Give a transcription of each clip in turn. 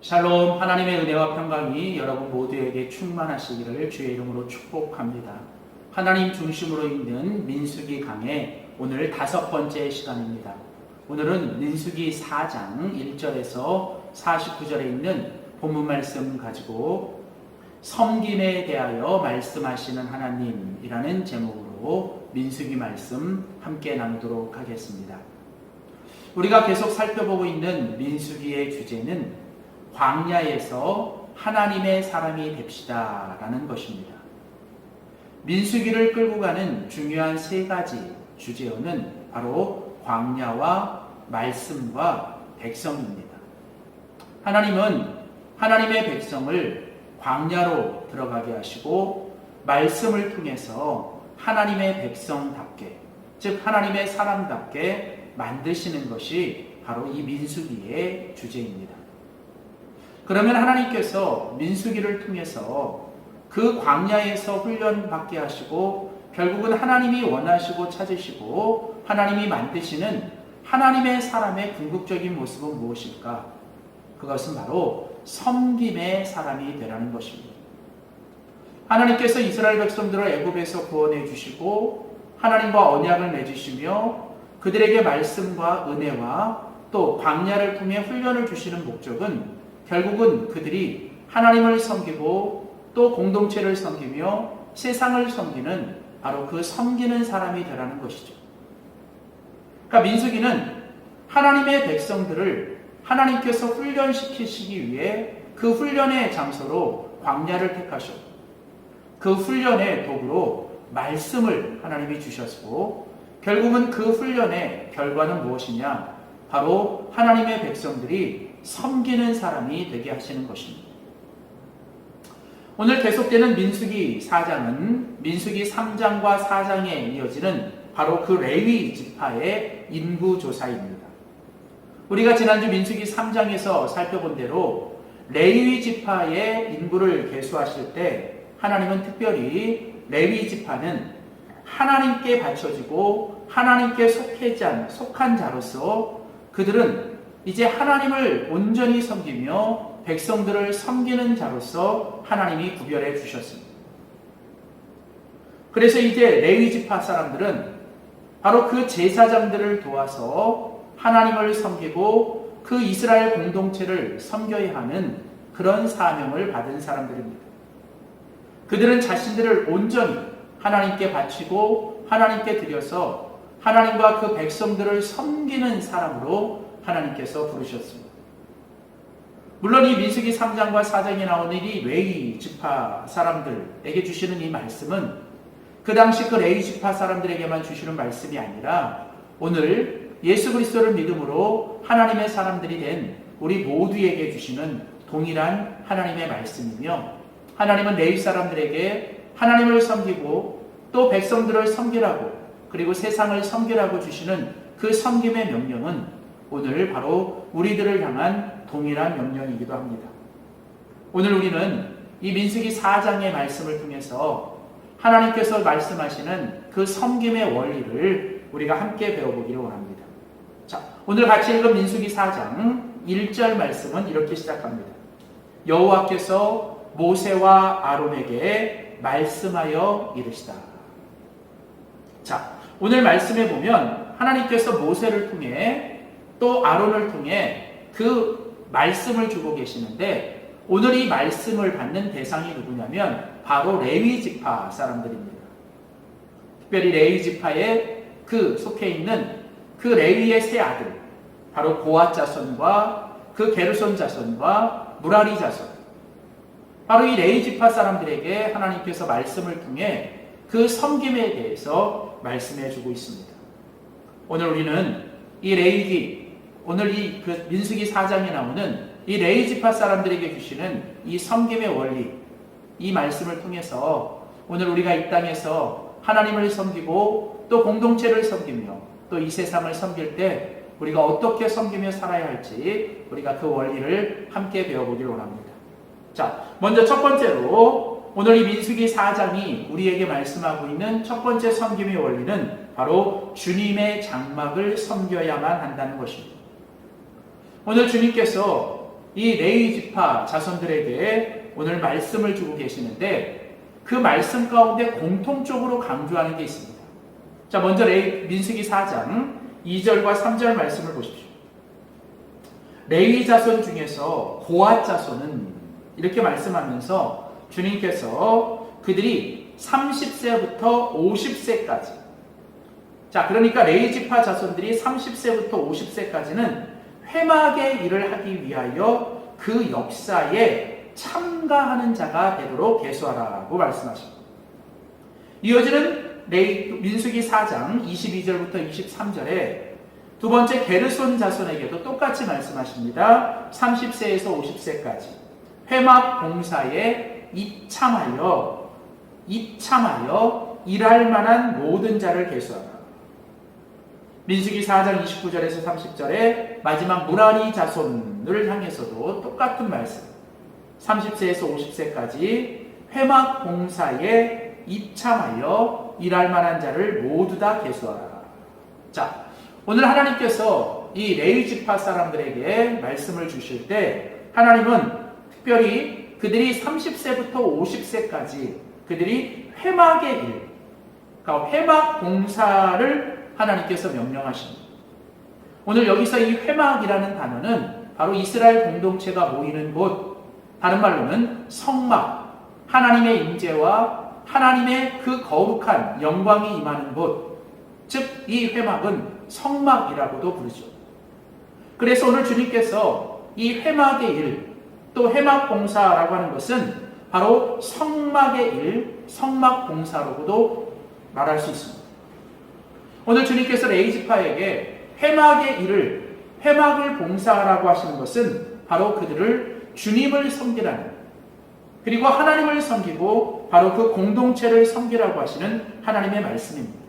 샬롬, 하나님의 은혜와 평강이 여러분 모두에게 충만하시기를 주의 이름으로 축복합니다. 하나님 중심으로 있는 민수기 강의 오늘 5번째 시간입니다. 오늘은 민수기 4장 1절에서 49절에 있는 본문 말씀 가지고 섬김에 대하여 말씀하시는 하나님이라는 제목으로 민수기 말씀 함께 나누도록 하겠습니다. 우리가 계속 살펴보고 있는 민수기의 주제는 광야에서 하나님의 사람이 됩시다 라는 것입니다. 민수기를 끌고 가는 중요한 3가지 주제어는 바로 광야와 말씀과 백성입니다. 하나님은 하나님의 백성을 광야로 들어가게 하시고 말씀을 통해서 하나님의 백성답게, 즉 하나님의 사람답게 만드시는 것이 바로 이 민수기의 주제입니다. 그러면 하나님께서 민수기를 통해서 그 광야에서 훈련받게 하시고 결국은 하나님이 원하시고 찾으시고 하나님이 만드시는 하나님의 사람의 궁극적인 모습은 무엇일까? 그것은 바로 섬김의 사람이 되라는 것입니다. 하나님께서 이스라엘 백성들을 애굽에서 구원해 주시고 하나님과 언약을 맺으시며 그들에게 말씀과 은혜와 또 광야를 통해 훈련을 주시는 목적은 결국은 그들이 하나님을 섬기고 또 공동체를 섬기며 세상을 섬기는 바로 그 섬기는 사람이 되라는 것이죠. 그러니까 민수기는 하나님의 백성들을 하나님께서 훈련시키시기 위해 그 훈련의 장소로 광야를 택하셨고 그 훈련의 도구로 말씀을 하나님이 주셨고 결국은 그 훈련의 결과는 무엇이냐? 바로 하나님의 백성들이 섬기는 사람이 되게 하시는 것입니다. 오늘 계속되는 민수기 4장은 민수기 3장과 4장에 이어지는 바로 그 레위 지파의 인구조사입니다. 우리가 지난주 민수기 3장에서 살펴본 대로 레위 지파의 인구를 계수하실 때 하나님은 특별히 레위 지파는 하나님께 바쳐지고 하나님께 속한 자로서 그들은 이제 하나님을 온전히 섬기며 백성들을 섬기는 자로서 하나님이 구별해 주셨습니다. 그래서 이제 레위 지파 사람들은 바로 그 제사장들을 도와서 하나님을 섬기고 그 이스라엘 공동체를 섬겨야 하는 그런 사명을 받은 사람들입니다. 그들은 자신들을 온전히 하나님께 바치고 하나님께 드려서 하나님과 그 백성들을 섬기는 사람으로 하나님께서 부르셨습니다. 물론 이 민수기 3장과 4장에 나오는 이 레위 지파 사람들에게 주시는 이 말씀은 그 당시 그 레위 지파 사람들에게만 주시는 말씀이 아니라 오늘 예수 그리스도를 믿음으로 하나님의 사람들이 된 우리 모두에게 주시는 동일한 하나님의 말씀이며 하나님은 레위 사람들에게 하나님을 섬기고 또 백성들을 섬기라고 그리고 세상을 섬기라고 주시는 그 섬김의 명령은 오늘 바로 우리들을 향한 동일한 명령이기도 합니다. 오늘 우리는 이 민수기 4장의 말씀을 통해서 하나님께서 말씀하시는 그 섬김의 원리를 우리가 함께 배워보기를 원합니다. 자, 오늘 같이 읽은 민수기 4장 1절 말씀은 이렇게 시작합니다. 여호와께서 모세와 아론에게 말씀하여 이르시다. 자, 오늘 말씀에 보면 하나님께서 모세를 통해 또 아론을 통해 그 말씀을 주고 계시는데 오늘 이 말씀을 받는 대상이 누구냐면 바로 레위 지파 사람들입니다. 특별히 레위 지파에 그 속해 있는 그 레위의 세 아들 바로 고앗 자손과 그 게르손 자손과 무라리 자손 바로 이 레위 지파 사람들에게 하나님께서 말씀을 통해 그 섬김에 대해서 말씀해 주고 있습니다. 오늘 우리는 이 레위기 오늘 이 그 민수기 4장에 나오는 이 레위 지파 사람들에게 주시는 이 섬김의 원리, 이 말씀을 통해서 오늘 우리가 이 땅에서 하나님을 섬기고 또 공동체를 섬기며 또 이 세상을 섬길 때 우리가 어떻게 섬기며 살아야 할지 우리가 그 원리를 함께 배워보기를 원합니다. 자, 먼저 첫 번째로 오늘 이 민수기 4장이 우리에게 말씀하고 있는 첫 번째 섬김의 원리는 바로 주님의 장막을 섬겨야만 한다는 것입니다. 오늘 주님께서 이 레위 지파 자손들에게 오늘 말씀을 주고 계시는데 그 말씀 가운데 공통적으로 강조하는 게 있습니다. 자, 먼저 민수기 4장 2절과 3절 말씀을 보십시오. 레위 자손 중에서 고앗 자손은 이렇게 말씀하면서 주님께서 그들이 30세부터 50세까지, 자, 그러니까 레위 지파 자손들이 30세부터 50세까지는 회막의 일을 하기 위하여 그 역사에 참가하는 자가 되도록 계수하라고 말씀하십니다. 이어지는 민수기 4장 22절부터 23절에 두 번째 게르손 자손에게도 똑같이 말씀하십니다. 30세에서 50세까지 회막 봉사에 입참하여 일할 만한 모든 자를 계수하라. 민수기 4장 29절에서 30절에 마지막 무라리 자손을 향해서도 똑같은 말씀. 30세에서 50세까지 회막 봉사에 입참하여 일할 만한 자를 모두 다 계수하라. 자, 오늘 하나님께서 이 레위 지파 사람들에게 말씀을 주실 때 하나님은 특별히 그들이 30세부터 50세까지 그들이 회막의 일, 그러니까 회막 봉사를 하나님께서 명령하십니다. 오늘 여기서 이 회막이라는 단어는 바로 이스라엘 공동체가 모이는 곳, 다른 말로는 성막, 하나님의 임재와 하나님의 그 거룩한 영광이 임하는 곳, 즉 이 회막은 성막이라고도 부르죠. 그래서 오늘 주님께서 이 회막의 일, 또 회막 봉사라고 하는 것은 바로 성막의 일, 성막 봉사로도 말할 수 있습니다. 오늘 주님께서 레위 지파에게 회막의 일을, 회막을 봉사하라고 하시는 것은 바로 그들을 주님을 섬기라는, 그리고 하나님을 섬기고 바로 그 공동체를 섬기라고 하시는 하나님의 말씀입니다.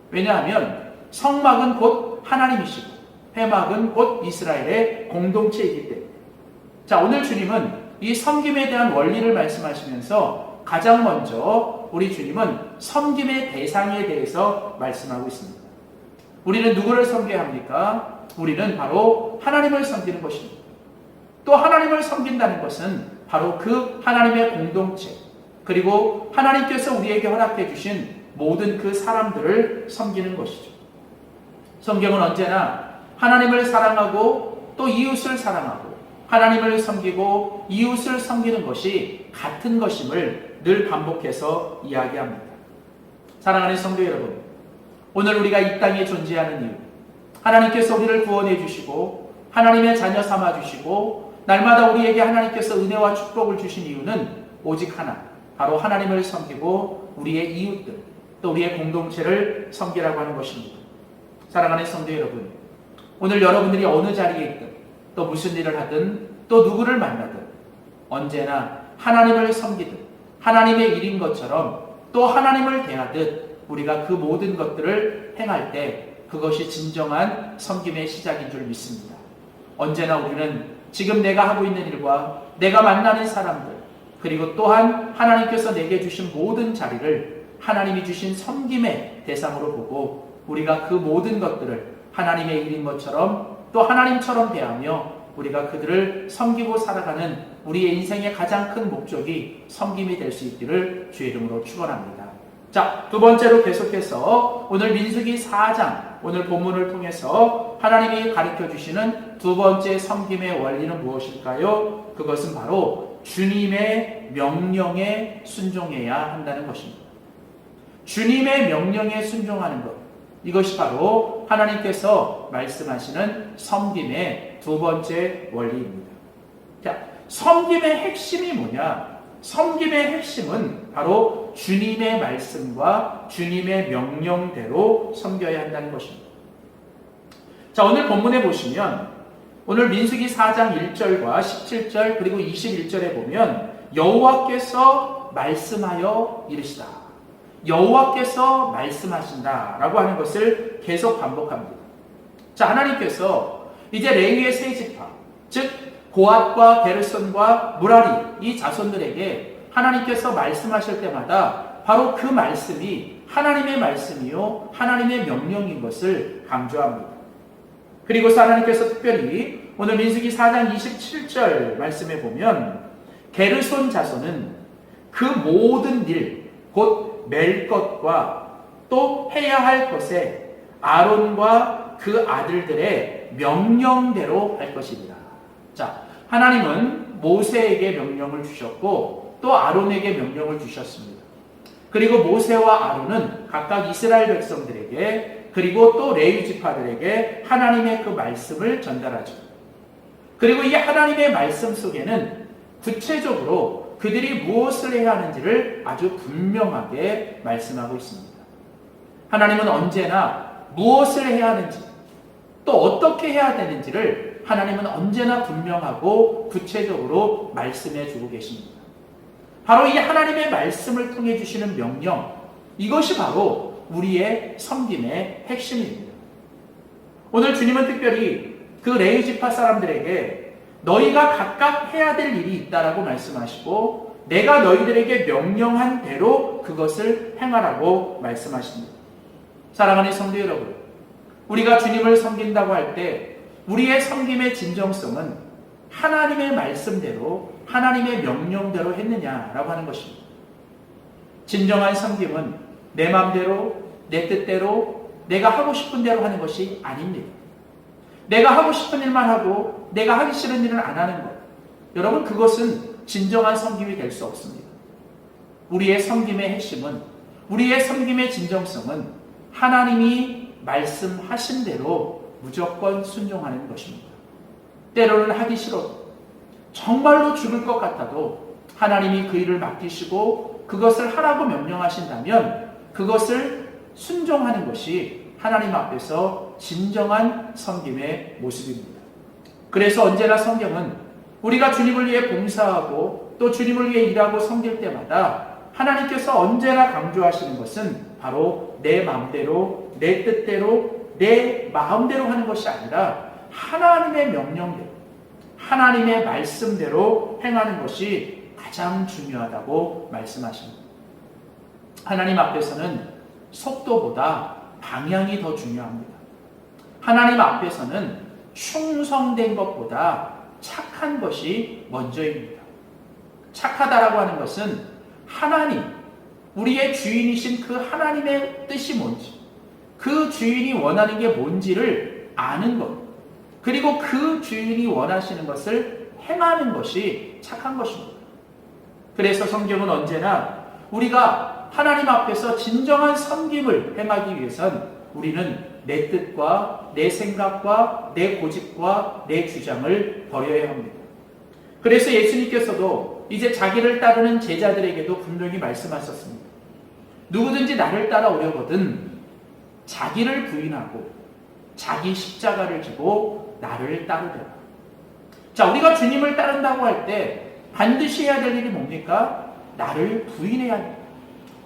왜냐하면 성막은 곧 하나님이시고 회막은 곧 이스라엘의 공동체이기 때문에. 자, 오늘 주님은 이 섬김에 대한 원리를 말씀하시면서 가장 먼저 우리 주님은 섬김의 대상에 대해서 말씀하고 있습니다. 우리는 누구를 섬겨야 합니까? 우리는 바로 하나님을 섬기는 것입니다. 또 하나님을 섬긴다는 것은 바로 그 하나님의 공동체, 그리고 하나님께서 우리에게 허락해 주신 모든 그 사람들을 섬기는 것이죠. 성경은 언제나 하나님을 사랑하고 또 이웃을 사랑하고 하나님을 섬기고 이웃을 섬기는 것이 같은 것임을 늘 반복해서 이야기합니다. 사랑하는 성도 여러분, 오늘 우리가 이 땅에 존재하는 이유, 하나님께서 우리를 구원해 주시고 하나님의 자녀 삼아 주시고 날마다 우리에게 하나님께서 은혜와 축복을 주신 이유는 오직 하나, 바로 하나님을 섬기고 우리의 이웃들, 또 우리의 공동체를 섬기라고 하는 것입니다. 사랑하는 성도 여러분, 오늘 여러분들이 어느 자리에 있든 또 무슨 일을 하든 또 누구를 만나든 언제나 하나님을 섬기듯 하나님의 일인 것처럼 또 하나님을 대하듯 우리가 그 모든 것들을 행할 때 그것이 진정한 섬김의 시작인 줄 믿습니다. 언제나 우리는 지금 내가 하고 있는 일과 내가 만나는 사람들, 그리고 또한 하나님께서 내게 주신 모든 자리를 하나님이 주신 섬김의 대상으로 보고 우리가 그 모든 것들을 하나님의 일인 것처럼 또 하나님처럼 대하며 우리가 그들을 섬기고 살아가는 우리의 인생의 가장 큰 목적이 섬김이 될 수 있기를 주의 이름으로 축원합니다. 자, 두 번째로 계속해서 오늘 민수기 4장, 오늘 본문을 통해서 하나님이 가르쳐 주시는 두 번째 섬김의 원리는 무엇일까요? 그것은 바로 주님의 명령에 순종해야 한다는 것입니다. 주님의 명령에 순종하는 것, 이것이 바로 하나님께서 말씀하시는 섬김의 두 번째 원리입니다. 자, 섬김의 핵심이 뭐냐? 섬김의 핵심은 바로 주님의 말씀과 주님의 명령대로 섬겨야 한다는 것입니다. 자, 오늘 본문에 보시면 오늘 민수기 4장 1절과 17절 그리고 21절에 보면 여호와께서 말씀하여 이르시다, 여호와께서 말씀하신다라고 하는 것을 계속 반복합니다. 자, 하나님께서 이제 레위의 세 지파, 즉 고앗과 게르손과 무라리 이 자손들에게 하나님께서 말씀하실 때마다 바로 그 말씀이 하나님의 말씀이요 하나님의 명령인 것을 강조합니다. 그리고서 하나님께서 특별히 오늘 민수기 4장 27절 말씀에 보면 게르손 자손은 그 모든 일, 곧 맬 것과 또 해야 할 것에 아론과 그 아들들의 명령대로 할 것이니라. 자, 하나님은 모세에게 명령을 주셨고 또 아론에게 명령을 주셨습니다. 그리고 모세와 아론은 각각 이스라엘 백성들에게 그리고 또 레위 지파들에게 하나님의 그 말씀을 전달하죠. 그리고 이 하나님의 말씀 속에는 구체적으로 그들이 무엇을 해야 하는지를 아주 분명하게 말씀하고 있습니다. 하나님은 언제나 무엇을 해야 하는지 또 어떻게 해야 되는지를 하나님은 언제나 분명하고 구체적으로 말씀해 주고 계십니다. 바로 이 하나님의 말씀을 통해 주시는 명령, 이것이 바로 우리의 섬김의 핵심입니다. 오늘 주님은 특별히 그 레위 지파 사람들에게 너희가 각각 해야 될 일이 있다라고 말씀하시고 내가 너희들에게 명령한 대로 그것을 행하라고 말씀하십니다. 사랑하는 성도 여러분, 우리가 주님을 섬긴다고 할 때 우리의 섬김의 진정성은 하나님의 말씀대로 하나님의 명령대로 했느냐라고 하는 것입니다. 진정한 섬김은 내 마음대로 내 뜻대로 내가 하고 싶은 대로 하는 것이 아닙니다. 내가 하고 싶은 일만 하고 내가 하기 싫은 일은 안 하는 것, 여러분, 그것은 진정한 섬김이 될 수 없습니다. 우리의 섬김의 핵심은, 우리의 섬김의 진정성은 하나님이 말씀하신 대로 무조건 순종하는 것입니다. 때로는 하기 싫어도, 정말로 죽을 것 같아도 하나님이 그 일을 맡기시고 그것을 하라고 명령하신다면 그것을 순종하는 것이 하나님 앞에서 진정한 섬김의 모습입니다. 그래서 언제나 성경은 우리가 주님을 위해 봉사하고 또 주님을 위해 일하고 섬길 때마다 하나님께서 언제나 강조하시는 것은 바로 내 마음대로, 내 뜻대로, 내 마음대로 하는 것이 아니라 하나님의 명령대로, 하나님의 말씀대로 행하는 것이 가장 중요하다고 말씀하십니다. 하나님 앞에서는 속도보다 방향이 더 중요합니다. 하나님 앞에서는 충성된 것보다 착한 것이 먼저입니다. 착하다라고 하는 것은 하나님, 우리의 주인이신 그 하나님의 뜻이 뭔지, 그 주인이 원하는 게 뭔지를 아는 것, 그리고 그 주인이 원하시는 것을 행하는 것이 착한 것입니다. 그래서 성경은 언제나 우리가 하나님 앞에서 진정한 섬김을 행하기 위해선 우리는 내 뜻과 내 생각과 내 고집과 내 주장을 버려야 합니다. 그래서 예수님께서도 이제 자기를 따르는 제자들에게도 분명히 말씀하셨습니다. 누구든지 나를 따라오려거든 자기를 부인하고 자기 십자가를 지고 나를 따르라. 자, 우리가 주님을 따른다고 할 때 반드시 해야 될 일이 뭡니까? 나를 부인해야 합니다.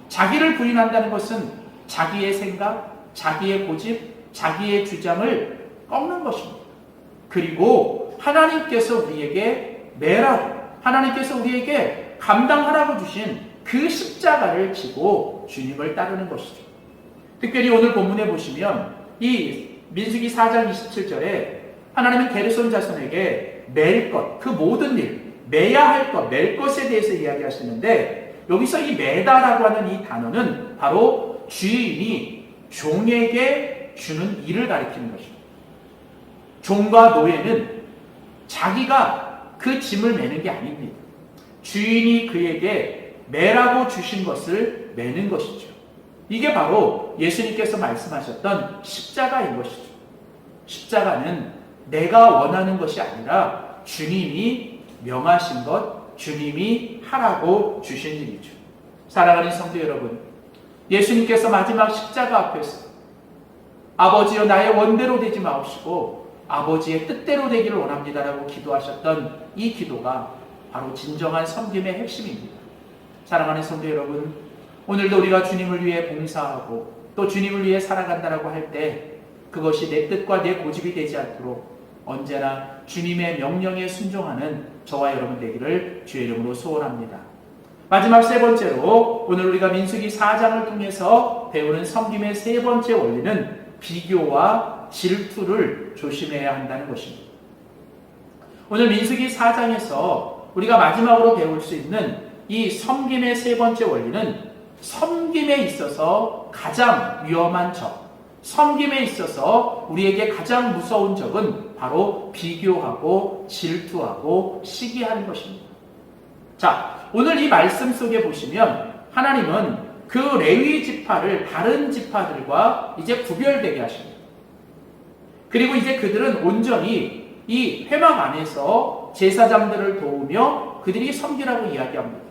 자기를 부인한다는 것은 자기의 생각, 자기의 고집, 자기의 주장을 꺾는 것입니다. 그리고 하나님께서 우리에게 매라고, 하나님께서 우리에게 감당하라고 주신 그 십자가를 지고 주님을 따르는 것이죠. 특별히 오늘 본문에 보시면 이 민수기 4장 27절에 하나님은 게르손 자손에게 맬 것, 그 모든 일, 매야 할 것, 맬 것에 대해서 이야기하시는데 여기서 이 매다라고 하는 이 단어는 바로 주인이 종에게 주는 일을 가리키는 것입니다. 종과 노예는 자기가 그 짐을 매는 게 아닙니다. 주인이 그에게 매라고 주신 것을 매는 것이죠. 이게 바로 예수님께서 말씀하셨던 십자가인 것이죠. 십자가는 내가 원하는 것이 아니라 주님이 명하신 것, 주님이 하라고 주신 일이죠. 사랑하는 성도 여러분, 예수님께서 마지막 십자가 앞에서 아버지여 나의 원대로 되지 마옵시고 아버지의 뜻대로 되기를 원합니다라고 기도하셨던 이 기도가 바로 진정한 섬김의 핵심입니다. 사랑하는 성도 여러분, 오늘도 우리가 주님을 위해 봉사하고 또 주님을 위해 살아간다라고 할 때 그것이 내 뜻과 내 고집이 되지 않도록 언제나 주님의 명령에 순종하는 저와 여러분 되기를 주의 이름으로 소원합니다. 마지막 세 번째로 오늘 우리가 민수기 4장을 통해서 배우는 섬김의 세 번째 원리는 비교와 질투를 조심해야 한다는 것입니다. 오늘 민수기 4장에서 우리가 마지막으로 배울 수 있는 이 섬김의 세 번째 원리는 섬김에 있어서 가장 위험한 적, 섬김에 있어서 우리에게 가장 무서운 적은 바로 비교하고 질투하고 시기하는 것입니다. 자, 오늘 이 말씀 속에 보시면 하나님은 그 레위 지파를 다른 지파들과 이제 구별되게 하십니다. 그리고 이제 그들은 온전히 이 회막 안에서 제사장들을 도우며 그들이 섬기라고 이야기합니다.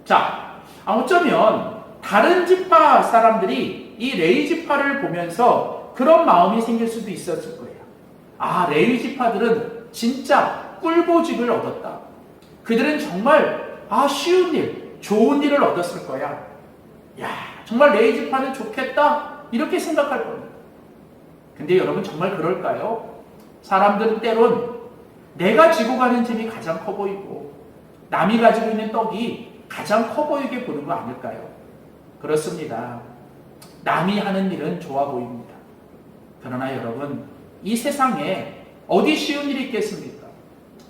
자, 어쩌면 다른 지파 사람들이 이 레위 지파를 보면서 그런 마음이 생길 수도 있었을 거예요. 아, 레위 지파들은 진짜 꿀보직을 얻었다. 그들은 정말 쉬운 일, 좋은 일을 얻었을 거야. 야, 정말 레위 지파는 좋겠다. 이렇게 생각할 겁니다. 근데 여러분 정말 그럴까요? 사람들은 때론 내가 지고 가는 짐이 가장 커 보이고 남이 가지고 있는 떡이 가장 커 보이게 보는 거 아닐까요? 그렇습니다. 남이 하는 일은 좋아 보입니다. 그러나 여러분, 이 세상에 어디 쉬운 일이 있겠습니까?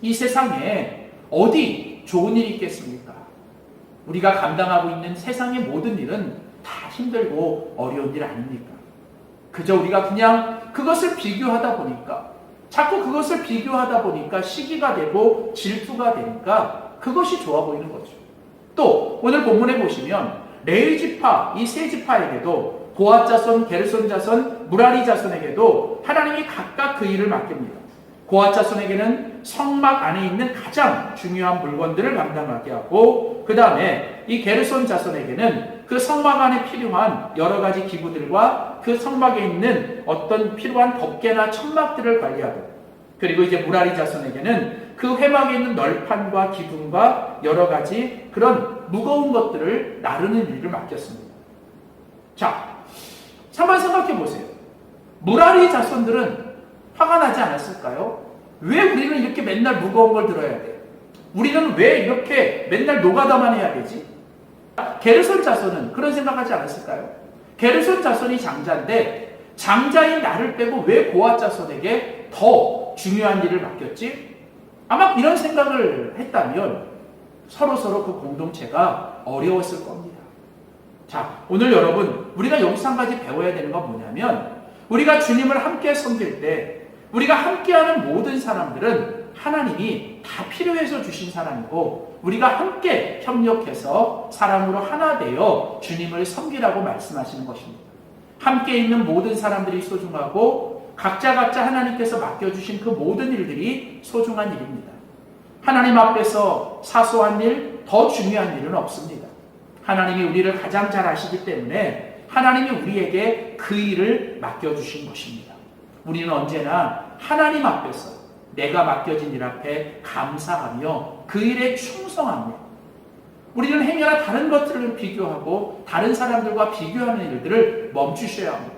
이 세상에 어디 좋은 일이 있겠습니까? 우리가 감당하고 있는 세상의 모든 일은 다 힘들고 어려운 일 아닙니까? 그저 우리가 그냥 그것을 비교하다 보니까, 자꾸 그것을 비교하다 보니까 시기가 되고 질투가 되니까 그것이 좋아 보이는 거죠. 또 오늘 본문에 보시면 레위 지파, 이 세 지파에게도 고핫 자손, 게르손 자손, 무라리 자손에게도 하나님이 각각 그 일을 맡깁니다. 고핫 자손에게는 성막 안에 있는 가장 중요한 물건들을 감당하게 하고, 그 다음에 이 게르손 자손에게는 그 성막 안에 필요한 여러 가지 기구들과 그 성막에 있는 어떤 필요한 덮개나 천막들을 관리하고, 그리고 이제 무라리 자손에게는 그 회막에 있는 널판과 기둥과 여러 가지 그런 무거운 것들을 나르는 일을 맡겼습니다. 자, 한번 생각해 보세요. 무라리 자손들은 화가 나지 않았을까요? 왜 우리는 이렇게 맨날 무거운 걸 들어야 돼? 우리는 왜 이렇게 맨날 노가다만 해야 되지? 게르손 자손은 그런 생각하지 않았을까요? 게르손 자손이 장자인데 장자인 나를 빼고 왜 고핫 자손에게 더 중요한 일을 맡겼지? 아마 이런 생각을 했다면 서로 그 공동체가 어려웠을 겁니다. 자, 오늘 여러분, 우리가 여기서 한 가지 배워야 되는 건 뭐냐면, 우리가 주님을 함께 섬길 때 우리가 함께하는 모든 사람들은 하나님이 다 필요해서 주신 사람이고, 우리가 함께 협력해서 사랑으로 하나 되어 주님을 섬기라고 말씀하시는 것입니다. 함께 있는 모든 사람들이 소중하고 각자 하나님께서 맡겨주신 그 모든 일들이 소중한 일입니다. 하나님 앞에서 사소한 일, 더 중요한 일은 없습니다. 하나님이 우리를 가장 잘 아시기 때문에 하나님이 우리에게 그 일을 맡겨주신 것입니다. 우리는 언제나 하나님 앞에서 내가 맡겨진 일 앞에 감사하며 그 일에 충성하며, 우리는 행여나 다른 것들을 비교하고 다른 사람들과 비교하는 일들을 멈추셔야 합니다.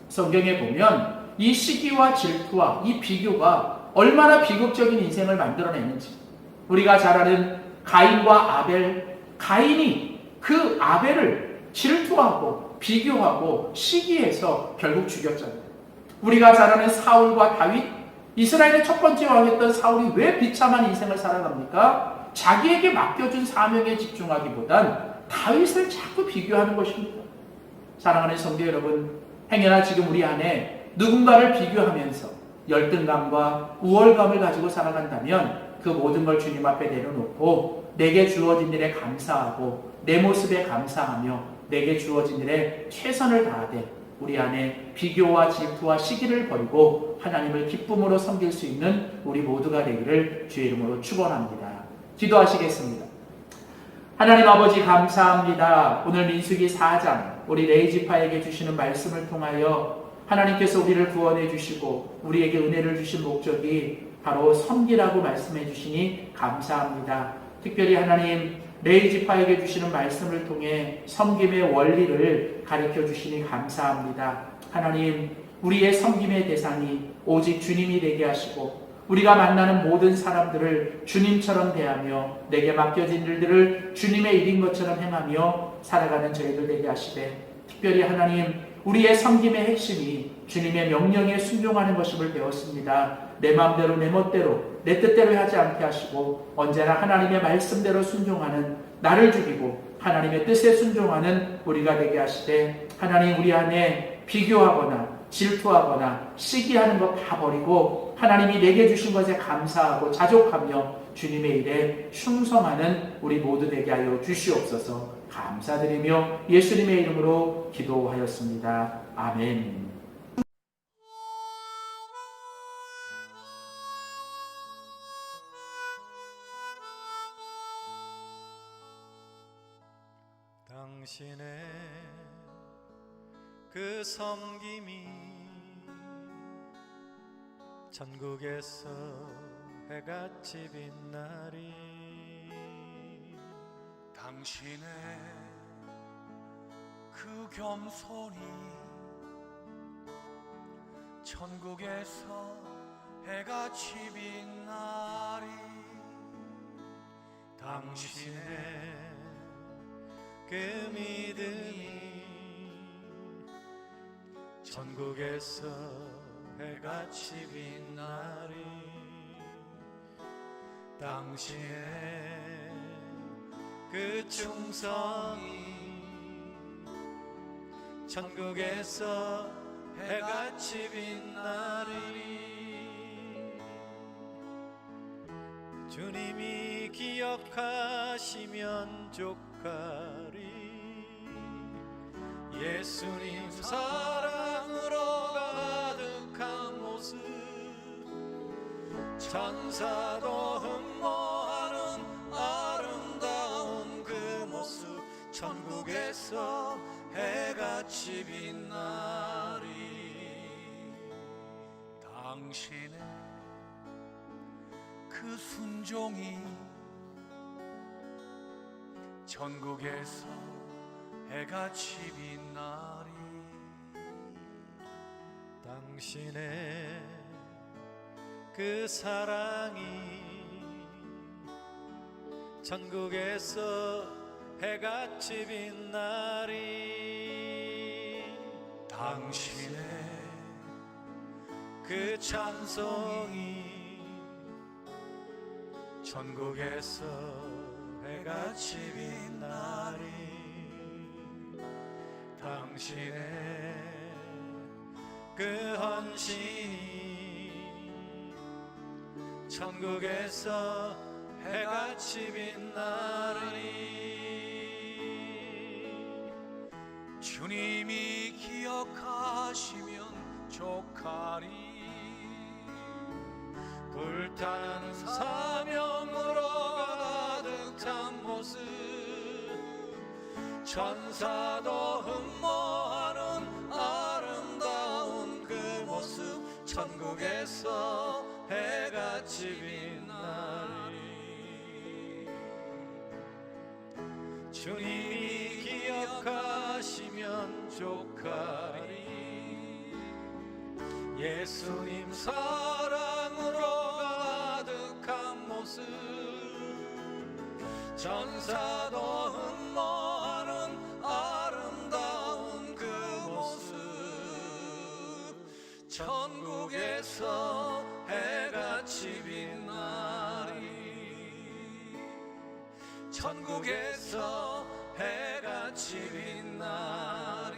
성경에 보면 이 시기와 질투와 이 비교가 얼마나 비극적인 인생을 만들어내는지, 우리가 잘 아는 가인과 아벨, 가인이 그 아벨을 질투하고 비교하고 시기해서 결국 죽였잖아요. 우리가 잘 아는 사울과 다윗, 이스라엘의 첫 번째 왕이었던 사울이 왜 비참한 인생을 살아갑니까? 자기에게 맡겨준 사명에 집중하기보단 다윗을 자꾸 비교하는 것입니다. 사랑하는 성도 여러분, 행여나 지금 우리 안에 누군가를 비교하면서 열등감과 우월감을 가지고 살아간다면 그 모든 걸 주님 앞에 내려놓고 내게 주어진 일에 감사하고 내 모습에 감사하며 내게 주어진 일에 최선을 다하되 우리 안에 비교와 질투와 시기를 버리고 하나님을 기쁨으로 섬길 수 있는 우리 모두가 되기를 주의 이름으로 축원합니다. 기도하시겠습니다. 하나님 아버지 감사합니다. 오늘 민수기 4장 우리 레위 지파에게 주시는 말씀을 통하여 하나님께서 우리를 구원해 주시고 우리에게 은혜를 주신 목적이 바로 섬기라고 말씀해 주시니 감사합니다. 특별히 하나님 레위 지파에게 주시는 말씀을 통해 섬김의 원리를 가르쳐 주시니 감사합니다. 하나님, 우리의 섬김의 대상이 오직 주님이 되게 하시고 우리가 만나는 모든 사람들을 주님처럼 대하며 내게 맡겨진 일들을 주님의 일인 것처럼 행하며 살아가는 저희들 되게 하시되, 특별히 하나님 우리의 섬김의 핵심이 주님의 명령에 순종하는 것임을 배웠습니다. 내 마음대로 내 멋대로 내 뜻대로 하지 않게 하시고 언제나 하나님의 말씀대로 순종하는 나를 죽이고 하나님의 뜻에 순종하는 우리가 되게 하시되, 하나님 우리 안에 비교하거나 질투하거나 시기하는 것 다 버리고 하나님이 내게 주신 것에 감사하고 자족하며 주님의 일에 충성하는 우리 모두 되게 하여 주시옵소서. 감사드리며 예수님의 이름으로 기도하였습니다. 아멘. 당신의 그 섬김이 천국에서 해같이 빛나리. 당신의 그 겸손이 천국에서 해같이 빛나리. 당신의 그 믿음이 천국에서 해같이 빛나리. 당신의 그 충성이 천국에서 해같이 빛나리. 주님이 기억하시면 족하리. 예수님 사랑으로 가득한 모습, 천사도 흠모하는 아름다운 그 모습, 천국에서 해같이 빛나리. 당신의 그 순종이 천국에서 해같이 빛나리. 당신의 그 사랑이 천국에서 해같이 빛나리. 당신의 그 찬송이 천국에서 해같이 빛나리. 당신의 그 헌신이 천국에서 해같이 빛나리. 주님이 기억하시면 족하리. 불타는 사명으로 가득 찬 모습, 천사도 흠모하는 아름다운 그 모습, 천국에서 해같이 빛나리. 주님이 기억하시면 족하리. 예수님 사랑으로 가득한 모습, 천사도 흠모하는 아름다운 그 모습, 천국에서 해같이 빛나리. 천국에서 해같이 빛나리.